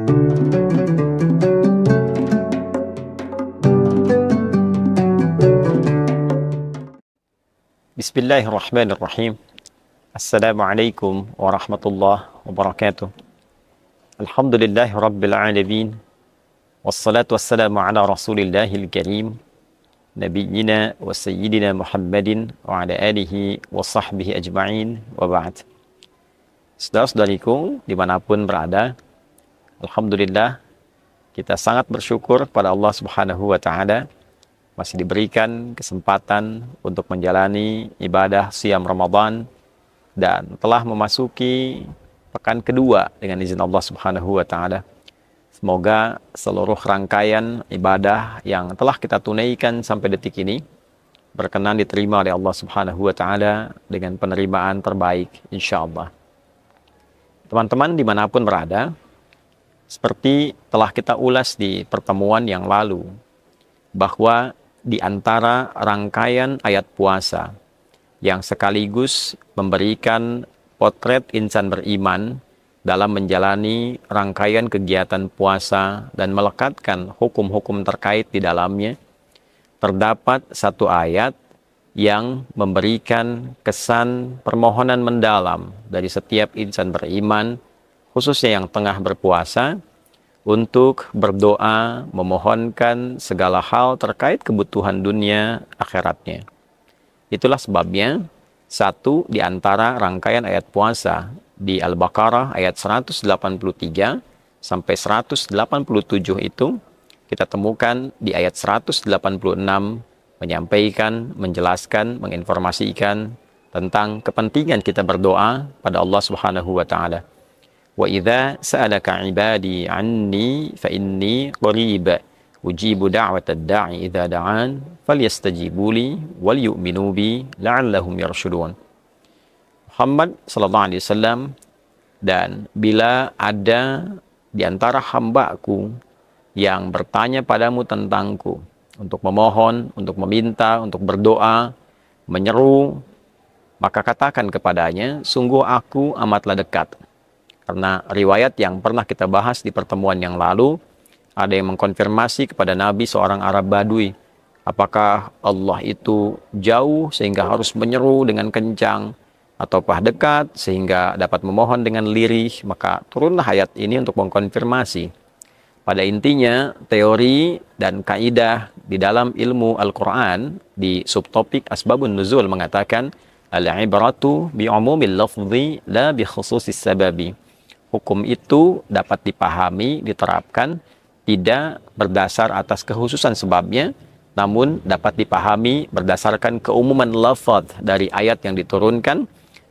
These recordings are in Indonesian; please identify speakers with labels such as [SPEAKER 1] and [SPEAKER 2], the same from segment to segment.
[SPEAKER 1] Bismillahirrahmanirrahim. Assalamualaikum warahmatullahi wabarakatuh. Alhamdulillahi rabbil alamin. Wassalatu wassalamu ala rasulillahil karim. Nabiyyina wa sayyidina Muhammadin wa ala alihi wa sahbihi ajma'in wa ba'd. Saudara-saudariku dimanapun berada, alhamdulillah kita sangat bersyukur pada Allah Subhanahu wa ta'ala masih diberikan kesempatan untuk menjalani ibadah siam Ramadan dan telah memasuki pekan kedua dengan izin Allah Subhanahu wa ta'ala. Semoga seluruh rangkaian ibadah yang telah kita tunaikan sampai detik ini berkenan diterima oleh Allah Subhanahu wa ta'ala dengan penerimaan terbaik insyaallah. Teman-teman dimanapun berada, seperti telah kita ulas di pertemuan yang lalu, bahwa di antara rangkaian ayat puasa yang sekaligus memberikan potret insan beriman dalam menjalani rangkaian kegiatan puasa dan melekatkan hukum-hukum terkait di dalamnya, terdapat satu ayat yang memberikan kesan permohonan mendalam dari setiap insan beriman, khususnya yang tengah berpuasa, untuk berdoa memohonkan segala hal terkait kebutuhan dunia akhiratnya. Itulah sebabnya satu di antara rangkaian ayat puasa di Al-Baqarah ayat 183 sampai 187 itu kita temukan di ayat 186 menyampaikan, menjelaskan, menginformasikan tentang kepentingan kita berdoa pada Allah Subhanahu wa ta'ala. Wa idza sa'alaka 'ibadi 'anni fa inni qarib ujibu da'watad da'i idza da'an falyastajibu li wal yu'minu bi la'allahum yarshudun. Muhammad sallallahu alaihi wasallam, dan bila ada di antara hamba-Ku yang bertanya padamu tentangku, untuk memohon, untuk meminta, untuk berdoa, menyeru, maka katakan kepadanya, sungguh Aku amatlah dekat. Karena riwayat yang pernah kita bahas di pertemuan yang lalu, ada yang mengkonfirmasi kepada Nabi seorang Arab Badui, apakah Allah itu jauh sehingga harus menyeru dengan kencang, ataukah dekat sehingga dapat memohon dengan lirih. Maka turunlah ayat ini untuk mengkonfirmasi. Pada intinya, teori dan kaidah di dalam ilmu Al-Quran di subtopik Asbabun Nuzul mengatakan, al-ibratu bi'umumil lafzi la bi khususis sababi. Hukum itu dapat dipahami, diterapkan, tidak berdasar atas kekhususan sebabnya, namun dapat dipahami berdasarkan keumuman lafaz dari ayat yang diturunkan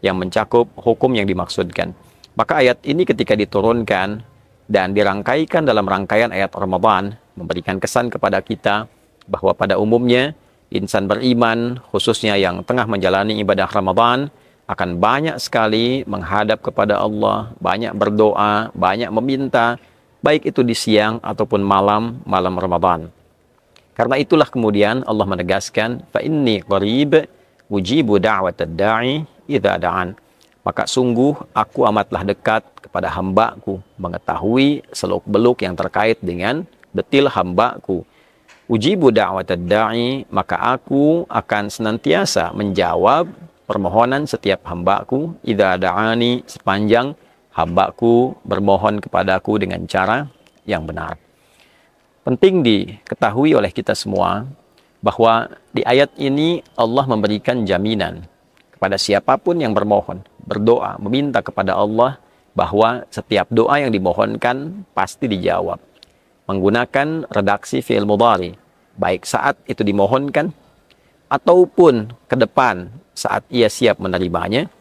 [SPEAKER 1] yang mencakup hukum yang dimaksudkan. Maka ayat ini ketika diturunkan dan dirangkaikan dalam rangkaian ayat Ramadan, memberikan kesan kepada kita bahwa pada umumnya insan beriman, khususnya yang tengah menjalani ibadah Ramadan, akan banyak sekali menghadap kepada Allah, banyak berdoa, banyak meminta, baik itu di siang ataupun malam Ramadan. Karena itulah kemudian Allah menegaskan, fa inni qarib ujibu da'watad da'i idza da'an. Maka sungguh Aku amatlah dekat kepada hamba-Ku, mengetahui seluk-beluk yang terkait dengan detil hamba-Ku. Ujibu da'watad da'i, maka Aku akan senantiasa menjawab permohonan setiap hamba-Ku, idza da'ani, sepanjang hamba-Ku bermohon kepadaku dengan cara yang benar. Penting diketahui oleh kita semua bahwa di ayat ini Allah memberikan jaminan kepada siapapun yang bermohon, berdoa, meminta kepada Allah, bahwa setiap doa yang dimohonkan pasti dijawab. Menggunakan redaksi fi'il mudhari, baik saat itu dimohonkan ataupun ke depan saat ia siap menerimanya,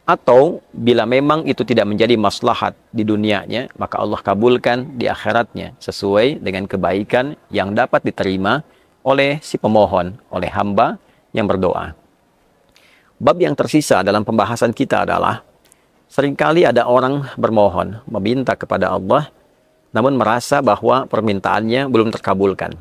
[SPEAKER 1] atau bila memang itu tidak menjadi maslahat di dunianya, maka Allah kabulkan di akhiratnya sesuai dengan kebaikan yang dapat diterima oleh si pemohon, oleh hamba yang berdoa. Bab yang tersisa dalam pembahasan kita adalah, seringkali ada orang bermohon, meminta kepada Allah, namun merasa bahwa permintaannya belum terkabulkan.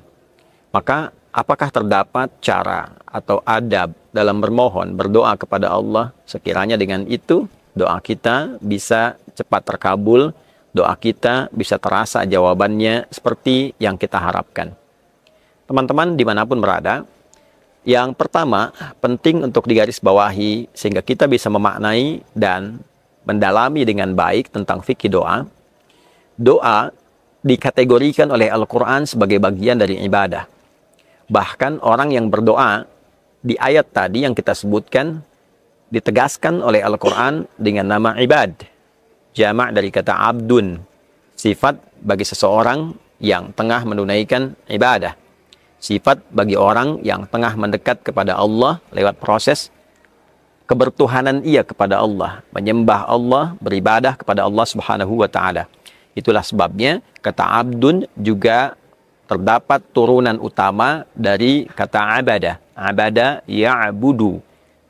[SPEAKER 1] Maka apakah terdapat cara atau adab dalam bermohon, berdoa kepada Allah, sekiranya dengan itu doa kita bisa cepat terkabul, doa kita bisa terasa jawabannya seperti yang kita harapkan. Teman-teman dimanapun berada, yang pertama penting untuk digarisbawahi sehingga kita bisa memaknai dan mendalami dengan baik tentang fikih doa. Doa dikategorikan oleh Al-Quran sebagai bagian dari ibadah. Bahkan orang yang berdoa di ayat tadi yang kita sebutkan ditegaskan oleh Al-Quran dengan nama ibad. Jamak dari kata abdun, sifat bagi seseorang yang tengah menunaikan ibadah. Sifat bagi orang yang tengah mendekat kepada Allah lewat proses kebertuhanan ia kepada Allah, menyembah Allah, beribadah kepada Allah Subhanahu wa taala. Itulah sebabnya kata abdun juga terdapat turunan utama dari kata abada. Abada ya'budu.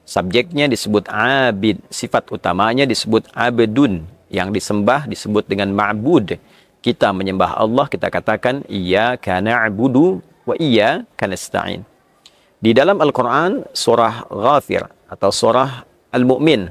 [SPEAKER 1] Subjeknya disebut abid, sifat utamanya disebut abdun. Yang disembah disebut dengan ma'bud. Kita menyembah Allah, kita katakan iyyaka na'budu wa iyyaka nasta'in. Di dalam Al-Quran, surah Ghafir atau surah Al-Mu'min,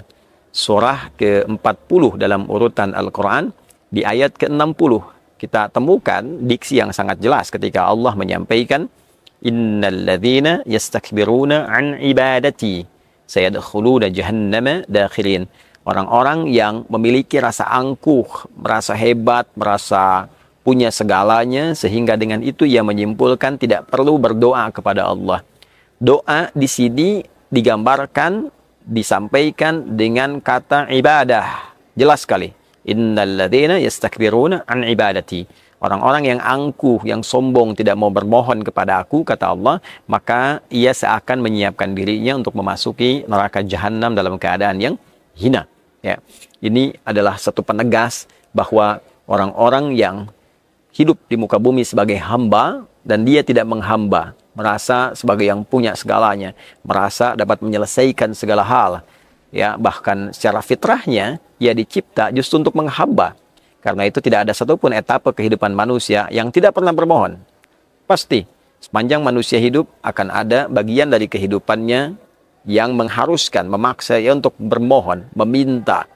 [SPEAKER 1] surah ke-40 dalam urutan Al-Quran, di ayat ke-60, kita temukan diksi yang sangat jelas ketika Allah menyampaikan, innal ladzina yastakbiruna an ibadati sayadkhuluna jahannama dakhirin. Orang-orang yang memiliki rasa angkuh, merasa hebat, merasa punya segalanya, sehingga dengan itu ia menyimpulkan tidak perlu berdoa kepada Allah. Doa di sini digambarkan, disampaikan dengan kata ibadah. Jelas sekali. Innal ladzina yastakbiruna an ibadati. Orang-orang yang angkuh, yang sombong, tidak mau bermohon kepada aku, kata Allah, maka ia seakan menyiapkan dirinya untuk memasuki neraka jahanam dalam keadaan yang hina. Ya. Ini adalah satu penegas bahwa orang-orang yang hidup di muka bumi sebagai hamba dan dia tidak menghamba, merasa sebagai yang punya segalanya, merasa dapat menyelesaikan segala hal. Ya, bahkan secara fitrahnya ia dicipta justru untuk menghamba. Karena itu tidak ada satupun etapa kehidupan manusia yang tidak pernah bermohon. Pasti sepanjang manusia hidup akan ada bagian dari kehidupannya yang mengharuskan, memaksa ia untuk bermohon, meminta,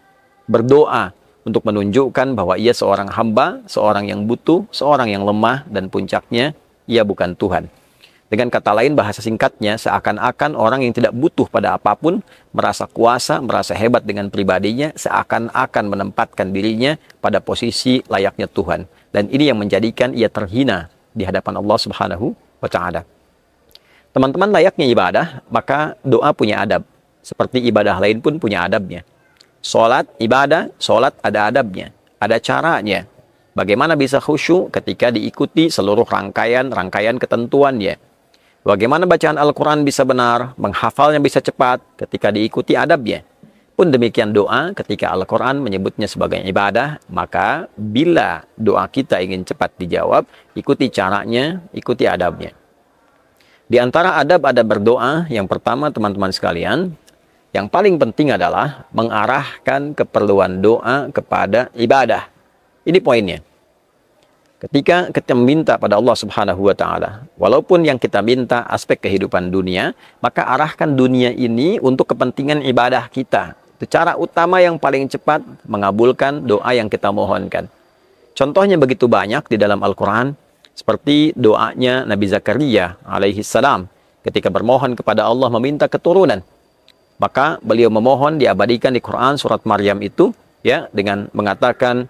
[SPEAKER 1] berdoa untuk menunjukkan bahwa ia seorang hamba, seorang yang butuh, seorang yang lemah, dan puncaknya ia bukan Tuhan. Dengan kata lain, bahasa singkatnya, seakan-akan orang yang tidak butuh pada apapun, merasa kuasa, merasa hebat dengan pribadinya, seakan-akan menempatkan dirinya pada posisi layaknya Tuhan. Dan ini yang menjadikan ia terhina di hadapan Allah Subhanahu wa ta'ala. Teman-teman, layaknya ibadah, maka doa punya adab. Seperti ibadah lain pun punya adabnya. Sholat, ibadah, sholat ada adabnya, ada caranya. Bagaimana bisa khusyuk ketika diikuti seluruh rangkaian ketentuannya. Bagaimana bacaan Al-Quran bisa benar, menghafalnya bisa cepat ketika diikuti adabnya. Pun demikian doa ketika Al-Quran menyebutnya sebagai ibadah, maka bila doa kita ingin cepat dijawab, ikuti caranya, ikuti adabnya. Di antara adab-adab berdoa, yang pertama teman-teman sekalian, yang paling penting adalah mengarahkan keperluan doa kepada ibadah. Ini poinnya. Ketika kita meminta pada Allah Subhanahu wa ta'ala, walaupun yang kita minta aspek kehidupan dunia, maka arahkan dunia ini untuk kepentingan ibadah kita. Itu cara utama yang paling cepat mengabulkan doa yang kita mohonkan. Contohnya begitu banyak di dalam Al-Quran, seperti doanya Nabi Zakaria alaihi salam ketika bermohon kepada Allah meminta keturunan. Maka beliau memohon diabadikan di Quran surat Maryam itu ya dengan mengatakan,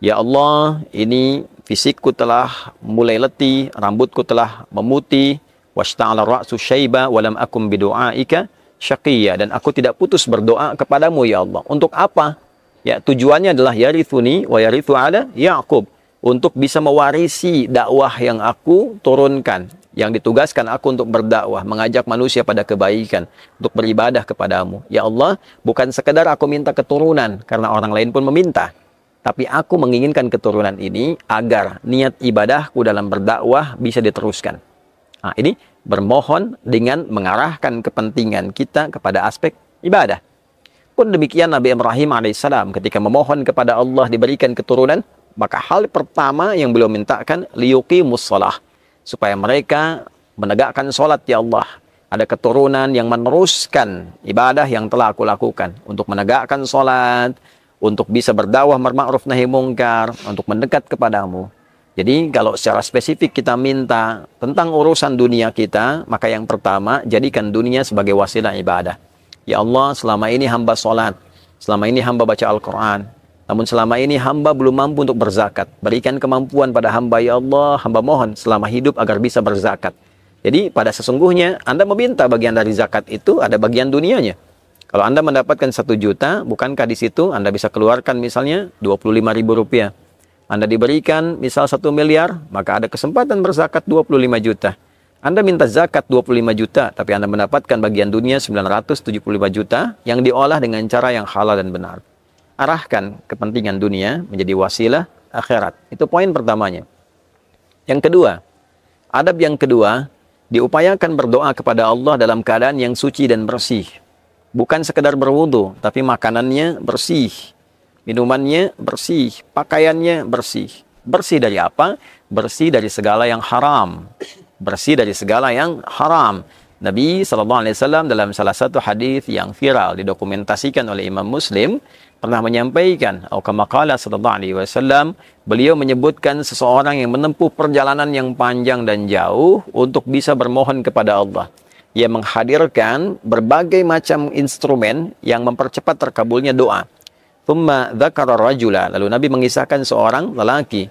[SPEAKER 1] ya Allah, ini fisikku telah mulai letih, rambutku telah memutih, washta'ala ra'su syaiba wa lam akum bidu'aika syaqiyya, dan aku tidak putus berdoa kepadamu ya Allah. Untuk apa? Ya, tujuannya adalah yarithuni wa yarithu ala Ya'qub, untuk bisa mewarisi dakwah yang aku turunkan, yang ditugaskan aku untuk berdakwah, mengajak manusia pada kebaikan, untuk beribadah kepadamu. Ya Allah, bukan sekadar aku minta keturunan, karena orang lain pun meminta. Tapi aku menginginkan keturunan ini agar niat ibadahku dalam berdakwah bisa diteruskan. Nah, ini bermohon dengan mengarahkan kepentingan kita kepada aspek ibadah. Pun demikian Nabi Ibrahim alaihissalam ketika memohon kepada Allah diberikan keturunan, maka hal pertama yang beliau mintakan, liyuqimus shalah, supaya mereka menegakkan sholat ya Allah. Ada keturunan yang meneruskan ibadah yang telah aku lakukan. Untuk menegakkan sholat, untuk bisa berdakwah ma'ruf nahi mungkar, untuk mendekat kepadamu. Jadi kalau secara spesifik kita minta tentang urusan dunia kita, maka yang pertama, jadikan dunia sebagai wasilah ibadah. Ya Allah, selama ini hamba sholat, selama ini hamba baca Al-Quran, namun selama ini hamba belum mampu untuk berzakat. Berikan kemampuan pada hamba, ya Allah, hamba mohon selama hidup agar bisa berzakat. Jadi pada sesungguhnya Anda meminta bagian dari zakat itu ada bagian dunianya. Kalau Anda mendapatkan 1 juta, bukankah di situ Anda bisa keluarkan misalnya 25.000 rupiah. Anda diberikan misal 1 miliar, maka ada kesempatan berzakat 25 juta. Anda minta zakat 25 juta, tapi Anda mendapatkan bagian dunia 975 juta yang diolah dengan cara yang halal dan benar. Arahkan kepentingan dunia menjadi wasilah akhirat. Itu poin pertamanya. Yang kedua, adab yang kedua, diupayakan berdoa kepada Allah dalam keadaan yang suci dan bersih. Bukan sekedar berwudu, tapi makanannya bersih, minumannya bersih, pakaiannya bersih. Bersih dari apa? Bersih dari segala yang haram. Bersih dari segala yang haram. Nabi SAW dalam salah satu hadis yang viral didokumentasikan oleh Imam Muslim pernah menyampaikan, atau kama qala sallallahu alaihi wasallam, beliau menyebutkan seseorang yang menempuh perjalanan yang panjang dan jauh untuk bisa bermohon kepada Allah. Ia menghadirkan berbagai macam instrumen yang mempercepat terkabulnya doa. Thumma dzakara rajula, lalu Nabi mengisahkan seorang lelaki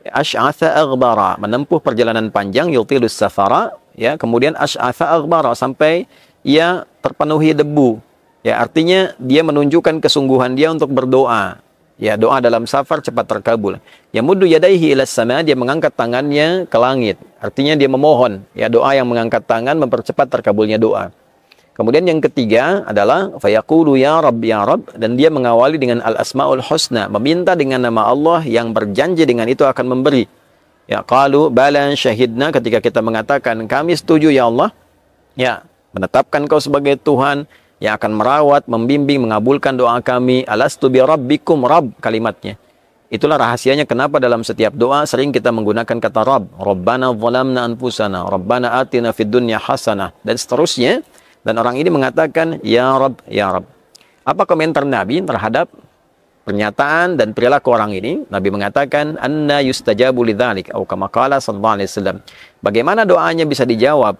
[SPEAKER 1] asy'atha aghbara, menempuh perjalanan panjang, yutilus safara, ya, kemudian asy'atha aghbara sampai ia terpenuhi debu. Ya, artinya dia menunjukkan kesungguhan dia untuk berdoa. Ya, doa dalam safar cepat terkabul. Yamuddu yadaihi ilas sama, dia mengangkat tangannya ke langit. Artinya dia memohon. Ya, doa yang mengangkat tangan mempercepat terkabulnya doa. Kemudian yang ketiga adalah fayaqulu ya Rabb, dan dia mengawali dengan al-asmaul husna, meminta dengan nama Allah yang berjanji dengan itu akan memberi. Ya, qalu bala syahidna, ketika kita mengatakan kami setuju ya Allah, ya, menetapkan kau sebagai Tuhan yang akan merawat, membimbing, mengabulkan doa kami. Alastu bi rabbikum, Rabb kalimatnya. Itulah rahasianya kenapa dalam setiap doa sering kita menggunakan kata Rabb. Rabbana zalamna anfusana, Rabbana atina fid dunya hasanah, dan seterusnya. Dan orang ini mengatakan, ya Rabb, ya Rabb. Apa komentar Nabi terhadap pernyataan dan perilaku orang ini? Nabi mengatakan, anna yustajabu lidzalik, atau kama qala sallallahu alaihi wasallam. Bagaimana doanya bisa dijawab?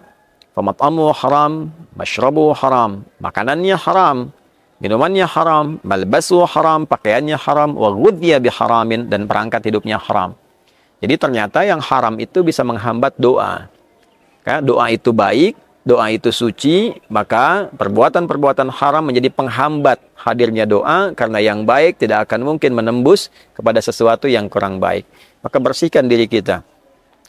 [SPEAKER 1] Famat'amu haram, mashrabu haram, makanannya haram, minumannya haram, malbasu haram, pakaiannya haram, wa ghudhiya biharamin, dan perangkat hidupnya haram. Jadi ternyata yang haram itu bisa menghambat doa. Doa itu baik, doa itu suci, maka perbuatan-perbuatan haram menjadi penghambat hadirnya doa, karena yang baik tidak akan mungkin menembus kepada sesuatu yang kurang baik. Maka bersihkan diri kita.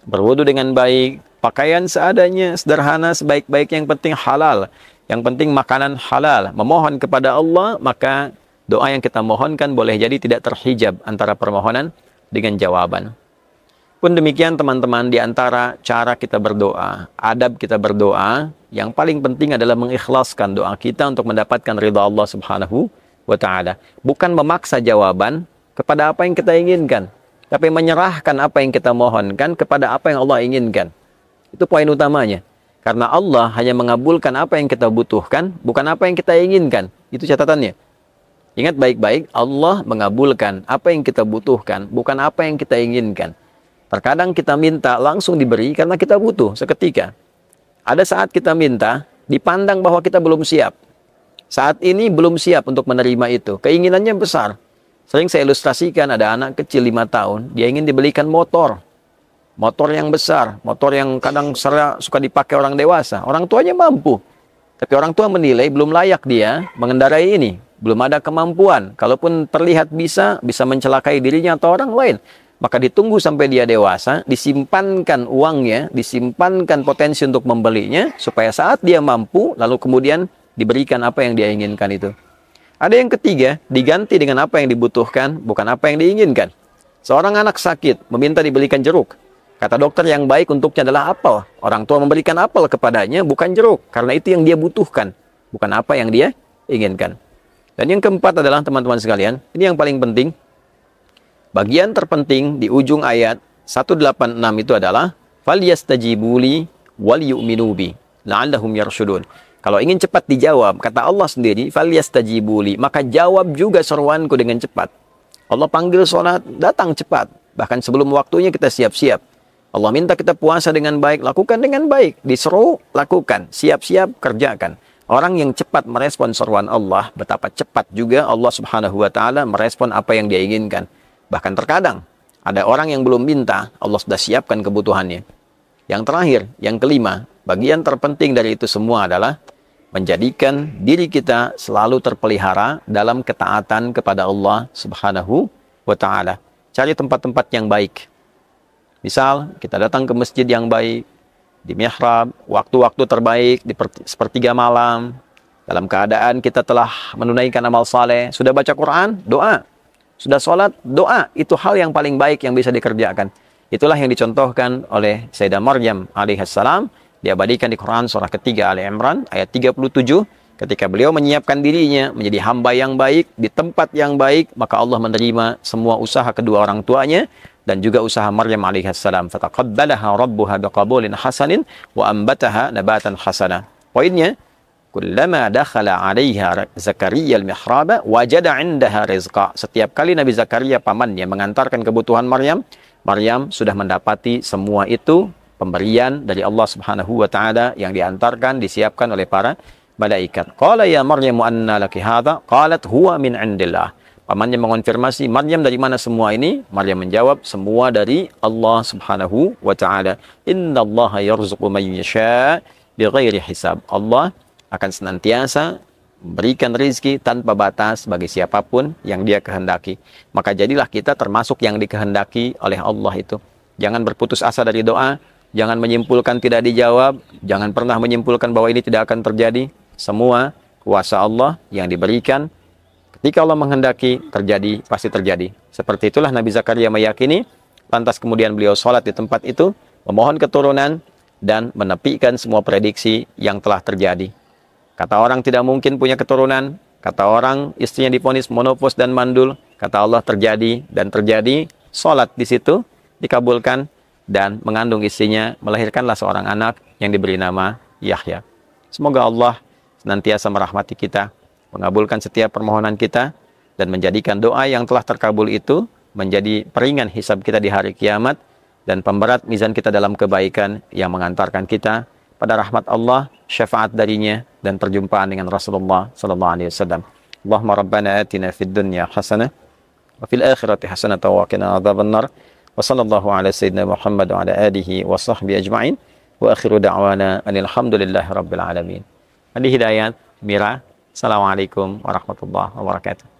[SPEAKER 1] Berwudu dengan baik, pakaian seadanya, sederhana, sebaik-baik, yang penting halal. Yang penting makanan halal. Memohon kepada Allah, maka doa yang kita mohonkan boleh jadi tidak terhijab antara permohonan dengan jawaban. Pun demikian teman-teman, di antara cara kita berdoa, adab kita berdoa, yang paling penting adalah mengikhlaskan doa kita untuk mendapatkan ridha Allah Subhanahu wa Ta'ala. Bukan memaksa jawaban kepada apa yang kita inginkan, tapi menyerahkan apa yang kita mohonkan kepada apa yang Allah inginkan. Itu poin utamanya. Karena Allah hanya mengabulkan apa yang kita butuhkan, bukan apa yang kita inginkan. Itu catatannya. Ingat baik-baik, Allah mengabulkan apa yang kita butuhkan, bukan apa yang kita inginkan. Terkadang kita minta langsung diberi karena kita butuh seketika. Ada saat kita minta, dipandang bahwa kita belum siap. Saat ini belum siap untuk menerima itu. Keinginannya besar. Sering saya ilustrasikan, ada anak kecil 5 tahun, dia ingin dibelikan motor. Motor yang besar, motor yang kadang suka dipakai orang dewasa. Orang tuanya mampu. Tapi orang tua menilai belum layak dia mengendarai ini. Belum ada kemampuan. Kalaupun terlihat bisa mencelakai dirinya atau orang lain. Maka ditunggu sampai dia dewasa, disimpankan uangnya, disimpankan potensi untuk membelinya, supaya saat dia mampu, lalu kemudian diberikan apa yang dia inginkan itu. Ada yang ketiga, diganti dengan apa yang dibutuhkan, bukan apa yang diinginkan. Seorang anak sakit, meminta dibelikan jeruk. Kata dokter yang baik untuknya adalah apel. Orang tua memberikan apel kepadanya, bukan jeruk. Karena itu yang dia butuhkan, bukan apa yang dia inginkan. Dan yang keempat adalah, teman-teman sekalian, ini yang paling penting. Bagian terpenting di ujung ayat 186 itu adalah falyastajibuli wal yu'minu bi la'allahum yarshudun. Kalau ingin cepat dijawab, kata Allah sendiri, "Falyastajibu li," maka jawab juga seruanku dengan cepat. Allah panggil sholat, datang cepat. Bahkan sebelum waktunya kita siap-siap. Allah minta kita puasa dengan baik, lakukan dengan baik. Diseru, lakukan. Siap-siap, kerjakan. Orang yang cepat merespon seruan Allah, betapa cepat juga Allah Subhanahu wa Ta'ala merespon apa yang dia inginkan. Bahkan terkadang ada orang yang belum minta, Allah sudah siapkan kebutuhannya. Yang terakhir, yang kelima, bagian terpenting dari itu semua adalah menjadikan diri kita selalu terpelihara dalam ketaatan kepada Allah Subhanahu wa Ta'ala. Cari tempat-tempat yang baik. Misal, kita datang ke masjid yang baik, di mihrab, waktu-waktu terbaik, di sepertiga malam, dalam keadaan kita telah menunaikan amal saleh, sudah baca Quran, doa. Sudah sholat, doa. Itu hal yang paling baik yang bisa dikerjakan. Itulah yang dicontohkan oleh Sayyidah Maryam alaihissalam, diabadikan di Quran surah ketiga Ali Imran, ayat 37, ketika beliau menyiapkan dirinya menjadi hamba yang baik, di tempat yang baik, maka Allah menerima semua usaha kedua orang tuanya, dan juga usaha Maryam alaihissalam. Fataqabbalaha rabbuha biqabulin hasanin wa ambataha nabatan hasana. Poinnya, kullama dakhala 'alaiha Zakaria al-mihraba wajada 'indaha rizqa. Setiap kali Nabi Zakaria pamannya mengantarkan kebutuhan Maryam, Maryam sudah mendapati semua itu pemberian dari Allah Subhanahu wa Ta'ala yang diantarkan, disiapkan oleh para malaikat. Qala ya Maryam anna laki hadha? Qalat huwa min 'indillah. Pamannya mengonfirmasi, Maryam dari mana semua ini? Maryam menjawab, semua dari Allah Subhanahu wa Ta'ala. Innallaha yarzuqu man yasha' bighairi hisab. Allah akan senantiasa memberikan rezeki tanpa batas bagi siapapun yang dia kehendaki. Maka jadilah kita termasuk yang dikehendaki oleh Allah itu. Jangan berputus asa dari doa, jangan menyimpulkan tidak dijawab, jangan pernah menyimpulkan bahwa ini tidak akan terjadi. Semua kuasa Allah yang diberikan, ketika Allah menghendaki terjadi, pasti terjadi. Seperti itulah Nabi Zakaria meyakini, lantas kemudian beliau sholat di tempat itu, memohon keturunan, dan menepikan semua prediksi yang telah terjadi. Kata orang tidak mungkin punya keturunan, kata orang istrinya divonis monopos dan mandul, kata Allah terjadi dan terjadi, sholat di situ, dikabulkan, dan mengandung istrinya, melahirkanlah seorang anak yang diberi nama Yahya. Semoga Allah senantiasa merahmati kita, mengabulkan setiap permohonan kita, dan menjadikan doa yang telah terkabul itu menjadi peringan hisab kita di hari kiamat, dan pemberat mizan kita dalam kebaikan yang mengantarkan kita pada rahmat Allah, syafaat darinya, dan perjumpaan dengan Rasulullah sallallahu alaihi wasallam. Allahumma rabbana atina fid dunya hasanah wa fil akhirati hasanah wa qina adzabannar. Wa sallallahu ala sayyidina Muhammad wa ala alihi wa sahbihi ajma'in. Wa akhiru da'wana alhamdulillahi rabbil alamin. Adi Hidayat Mira. Assalamualaikum warahmatullahi wabarakatuh.